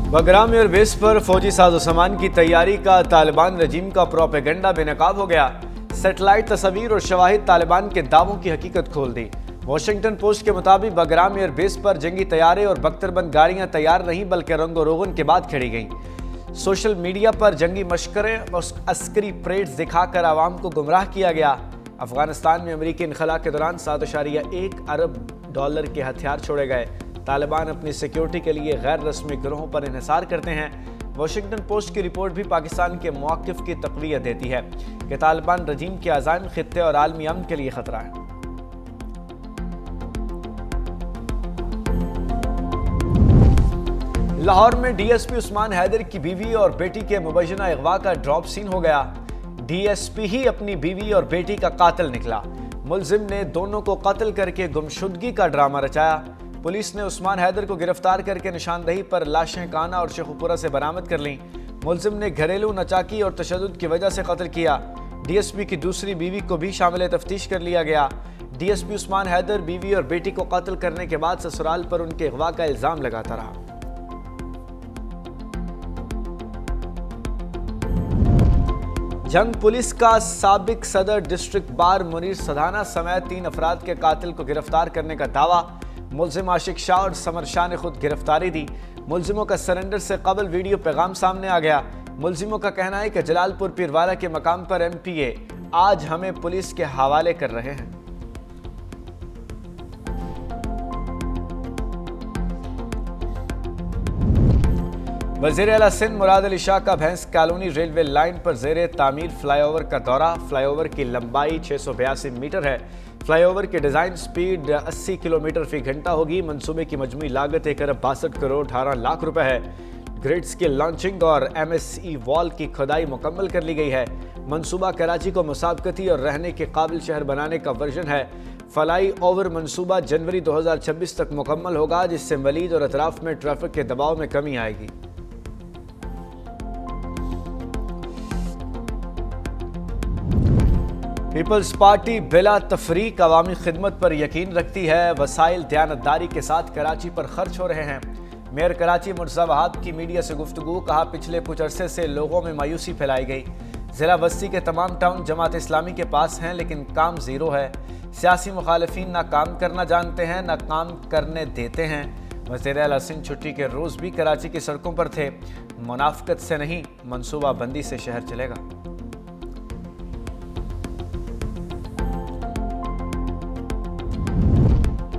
Bagram air base पर फौजी साजो-सामान की तैयारी का तालिबान रजीम का प्रोपेगेंडा बेनकाब हो गया। सैटेलाइट तस्वीर और शवाहिद तालिबान के दावों की हकीकत खोल दी। वाशिंगटन पोस्ट के मुताबिक बगराम एयर बेस पर जंगी तैयारे और बख्तरबंद गाड़ियां तैयार नहीं बल्कि रंगो रोगन के बाद खड़ी गईं। सोशल मीडिया पर जंगी मशकरें और अस्करी परेड्स दिखाकर आवाम को गुमराह किया गया। अफगानिस्तान में अमरीकी इनखला के दौरान 7.1 अरब डॉलर के हथियार छोड़े गए। तालिबान अपनी सिक्योरिटी के लिए गैर रस्मी गिरोहों पर इन्हिसार करते हैं। वाशिंगटन पोस्ट की रिपोर्ट भी पाकिस्तान के मौक़िफ़ की तक़वियत देती है कि तालिबान रजीम के अज़ाइम खित्ते और आलमी अमन के लिए ख़तरा है। लाहौर में डीएसपी उस्मान हैदर की बीवी और बेटी के मुबैना अगवा का ड्रॉप सीन हो गया। डीएसपी ही अपनी बीवी और बेटी का कातिल निकला। मुलजिम ने दोनों को कत्ल करके गुमशुदगी का ड्रामा रचाया। पुलिस ने उस्मान हैदर को गिरफ्तार करके निशानदही पर लाशें काना और शेखुपुरा से बरामद कर लीं। मुलजिम ने घरेलू नचाकी और तशद्दुद की वजह से कत्ल किया। डीएसपी की दूसरी बीवी को भी शामिल तफ्तीश कर लिया गया। डीएसपी उस्मान हैदर बीवी और बेटी को कत्ल करने के बाद ससुराल पर उनके अगवा का इल्जाम लगाता रहा। जंग पुलिस का साबिक सदर डिस्ट्रिक्ट बार मुनीर सधाना समेत 3 अफराद के कातिल को गिरफ्तार करने का दावा। मुलजिम आशिक शाह और समर शाह ने खुद गिरफ्तारी दी। मुलजिमों का सरेंडर से कबल वीडियो पैगाम सामने आ गया। मुलजिमों का कहना है कि जलालपुर पीरवाला के मकाम पर एमपीए आज हमें पुलिस के हवाले कर रहे हैं। वज़ीर आला सिंध मुराद अली शाह का भैंस कॉलोनी रेलवे लाइन पर ज़ेरे तामीर फ्लाईओवर का दौरा। फ्लाईओवर की लंबाई 682 मीटर है। फ्लाईओवर की डिज़ाइन स्पीड 80 किलोमीटर फी घंटा होगी। मंसूबे की मजमूई लागत 1 अरब 62 करोड़ 18 लाख रुपए है। ग्रिड्स की लॉन्चिंग और MSE वॉल की खुदाई मुकम्मल कर ली गई है। मंसूबा कराची को मुसाबकती और रहने के काबिल शहर बनाने का वर्जन है। फ्लाई ओवर मंसूबा जनवरी 2026 तक मुकम्मल होगा, जिससे वलीद और अतराफ में ट्रैफिक के दबाव में कमी आएगी। पीपल्स पार्टी बिला तफरीक अवामी खिदमत पर यकीन रखती है। वसाइल दयानतदारी के साथ कराची पर खर्च हो रहे हैं। मेयर कराची मुर्तज़ा वहाब की मीडिया से गुफ्तगू। कहा, पिछले कुछ अरसे से लोगों में मायूसी फैलाई गई। ज़िला बस्ती के तमाम टाउन जमात इस्लामी के पास हैं, लेकिन काम ज़ीरो है। सियासी मुखालिफिन ना काम करना जानते हैं, ना काम करने देते हैं। वज़ीर आला सिंध छुट्टी के रोज़ भी कराची की सड़कों पर थे। मुनाफिकत से नहीं, मनसूबा बंदी से शहर चलेगा।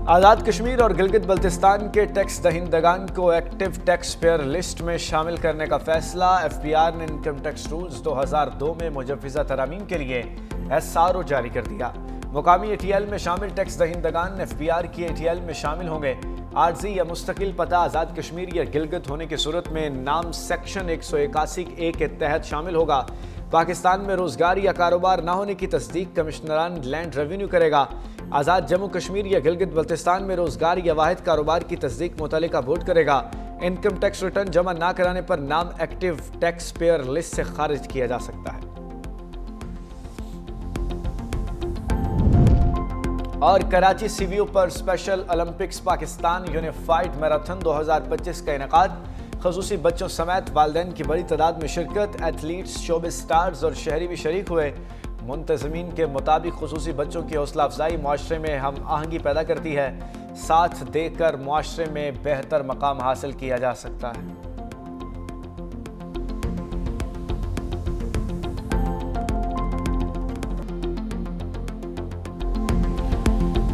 आज़ाद कश्मीर और गिलगित बल्तिस्तान के टैक्स दहिंदगान को एक्टिव टैक्स पेयर लिस्ट में शामिल करने का फैसला। FBR ने इनकम टैक्स रूल्स 2002 में मुजव्वज़ा तरामीम के लिए SRO जारी कर दिया। मुकामी ATL में शामिल टैक्स दहिंदगान FBR की ATL में शामिल होंगे। आर्जी या मुस्तकिल पता आज़ाद कश्मीर या गिलगित होने की सूरत में नाम सेक्शन 181A के तहत शामिल होगा। पाकिस्तान में रोजगार या कारोबार न होने की तस्दीक कमिश्नरान लैंड रेवेन्यू करेगा। आज़ाद जम्मू कश्मीर या गिलगित बल्तिस्तान में रोजगार या वाहिद कारोबार की तस्दीक मुतल्लिका बोर्ड करेगा। इनकम टैक्स रिटर्न जमा ना कराने पर नाम एक्टिव टैक्स पेयर लिस्ट से खारिज किया जा सकता है। और कराची CVO पर special Olympics Pakistan unified marathon 2025 का इनेकाद। खसूसी बच्चों समेत वालिदैन की बड़ी तादाद में शिरकत। एथलीट्स, शोबिस स्टार्स और शहरी भी शरीक हुए। मुंतज़मीन के मुताबिक खसूसी बच्चों की हौसला अफजाई मुआशरे में हम आहंगी पैदा करती है। साथ देकर मुआशरे में बेहतर मकाम हासिल किया जा सकता है।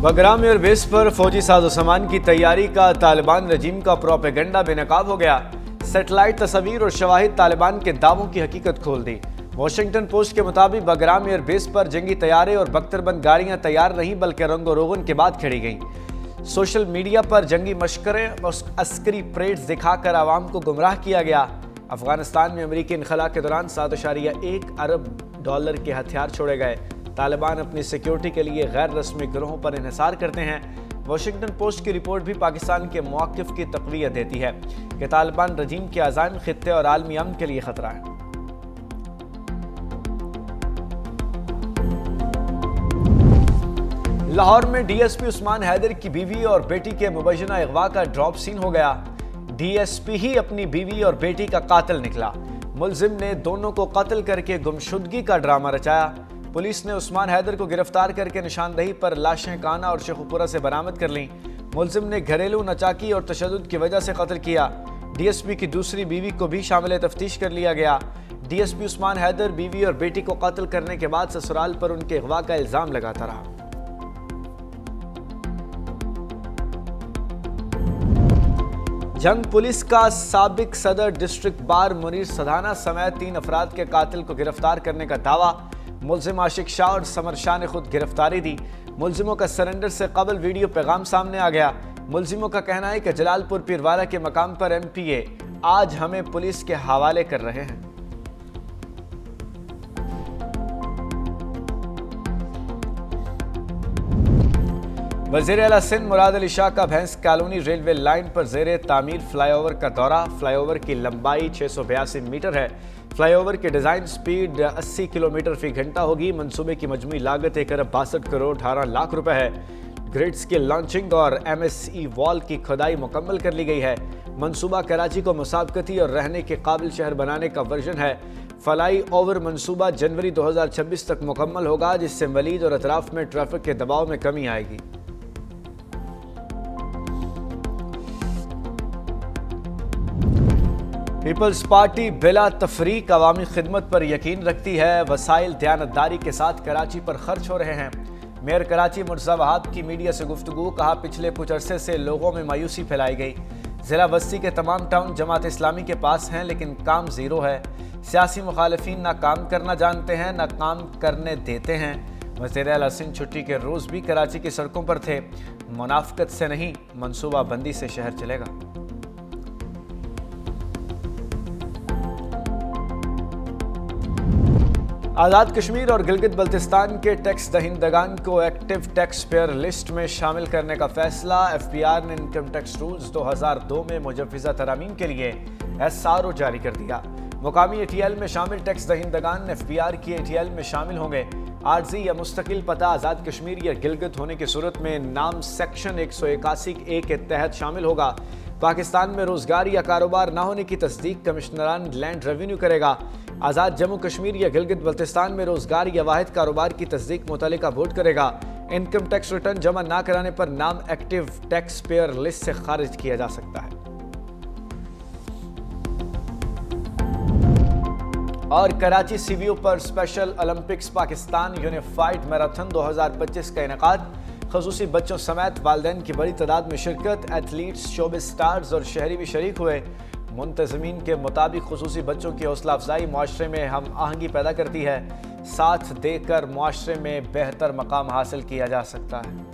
बगराम एयर बेस पर फौजी साजो-सामान की तैयारी का तालिबान रजीम का प्रोपेगेंडा बेनकाब हो गया। सैटेलाइट तस्वीर और शवाहिद तालिबान के दावों की हकीकत खोल दी। वाशिंगटन पोस्ट के मुताबिक बगराम एयर बेस पर जंगी तैयारे और बख्तरबंद गाड़ियां तैयार नहीं बल्कि रंगो रोगन के बाद खड़ी गईं। सोशल मीडिया पर जंगी मशकरें और अस्करी परेड्स दिखाकर आवाम को गुमराह किया गया। अफगानिस्तान में अमरीकी इनखला के दौरान 7.1 अरब डॉलर के हथियार छोड़े गए। तालिबान अपनी सिक्योरिटी के लिए गैर रस्मी गिरोहों पर इन्हिसार करते हैं। वाशिंगटन पोस्ट की रिपोर्ट भी पाकिस्तान के मौक़िफ़ की तक़वियत देती है कि तालिबान रजीम के अज़ाइम खित्ते और आलमी अमन के लिए ख़तरा है। लाहौर में डीएसपी उस्मान हैदर की बीवी और बेटी के मुबैना अगवा का ड्रॉप सीन हो गया। DSP ही अपनी बीवी और बेटी का कातिल निकला। मुलजिम ने दोनों को कत्ल करके गुमशुदगी का ड्रामा रचाया। पुलिस ने उस्मान हैदर को गिरफ्तार करके निशानदही पर लाशें काना और शेखुपुरा से बरामद कर लीं। मुलजिम ने घरेलू नचाकी और तशद्दुद की वजह से कत्ल किया। DSP की दूसरी बीवी को भी शामिल तफ्तीश कर लिया गया। DSP उस्मान हैदर बीवी और बेटी को कत्ल करने के बाद ससुराल पर उनके अगवा का इल्जाम लगाता रहा। जंग पुलिस का साबिक सदर डिस्ट्रिक्ट बार मुनीर सधाना समेत 3 अफराद के कातिल को गिरफ्तार करने का दावा। मुलजिम आशिक शाह और समर शाह ने खुद गिरफ्तारी दी। मुलजिमों का सरेंडर से कबल वीडियो पैगाम सामने आ गया। मुलजिमों का कहना है कि जलालपुर पीरवाला के मकाम पर MPA आज हमें पुलिस के हवाले कर रहे हैं। वज़ीर आला सिंध मुराद अली शाह का भैंस कॉलोनी रेलवे लाइन पर ज़ेरे तामीर फ्लाईओवर का दौरा। फ्लाईओवर की लंबाई 682 मीटर है। फ्लाईओवर की डिज़ाइन स्पीड 80 किलोमीटर फी घंटा होगी। मंसूबे की मजमूई लागत 1 अरब 62 करोड़ 18 लाख रुपए है। ग्रिड्स की लॉन्चिंग और MSE वॉल की खुदाई मुकम्मल कर ली गई है। मंसूबा कराची को मुसाबकती और रहने के काबिल शहर बनाने का वर्जन है। फ्लाई ओवर मंसूबा जनवरी 2026 तक मुकम्मल होगा, जिससे मलीद और अतराफ में ट्रैफिक के दबाव में कमी आएगी। पीपल्स पार्टी बिला तफरीक अवामी खिदमत पर यकीन रखती है। वसाइल दयानतदारी के साथ कराची पर खर्च हो रहे हैं। मेयर कराची मुर्तज़ा वहाब की मीडिया से गुफ्तगू। कहा, पिछले कुछ अरसे से लोगों में मायूसी फैलाई गई। ज़िला बस्ती के तमाम टाउन जमात इस्लामी के पास हैं, लेकिन काम ज़ीरो है। सियासी मुखालिफिन ना काम करना जानते हैं, ना काम करने देते हैं। वज़ीर आला सिंध छुट्टी के रोज़ भी कराची की सड़कों पर थे। मुनाफकत से नहीं, मनसूबा बंदी से शहर चलेगा। आज़ाद कश्मीर और गिलगित बल्तिस्तान के टैक्स दहिंदगान को एक्टिव टैक्स पेयर लिस्ट में शामिल करने का फैसला। FBR ने इनकम टैक्स रूल्स 2002 में मुजव्वज़ा तरामीम के लिए SRO जारी कर दिया। मुकामी ATL में शामिल टैक्स दहिंदगान FBR की ATL में शामिल होंगे। आर्जी या मुस्तकिल पता आज़ाद कश्मीर या गिलगित होने की सूरत में नाम सेक्शन 181A के तहत शामिल होगा। पाकिस्तान में रोजगार या कारोबार न होने की तस्दीक कमिश्नरान लैंड रेवेन्यू करेगा। आज़ाद जम्मू कश्मीर या गिलगित बल्तिस्तान में रोजगार या वाहिद कारोबार की तस्दीक मुतल्लिका बोर्ड करेगा। इनकम टैक्स रिटर्न जमा ना कराने पर नाम एक्टिव टैक्स पेयर लिस्ट से खारिज किया जा सकता है। और कराची CBO पर special Olympics Pakistan unified marathon 2025 का इनेकाद। ख़ुसूसी बच्चों समेत वालिदैन की बड़ी तादाद में शिरकत। एथलीट्स, शोबिज़ स्टार्स और शहरी भी शरीक हुए। मुंतज़मीन के मुताबिक ख़ुसूसी बच्चों की हौसला अफजाई मुआशरे में हम आहंगी पैदा करती है। साथ देकर मुआशरे में बेहतर मकाम हासिल किया जा सकता है।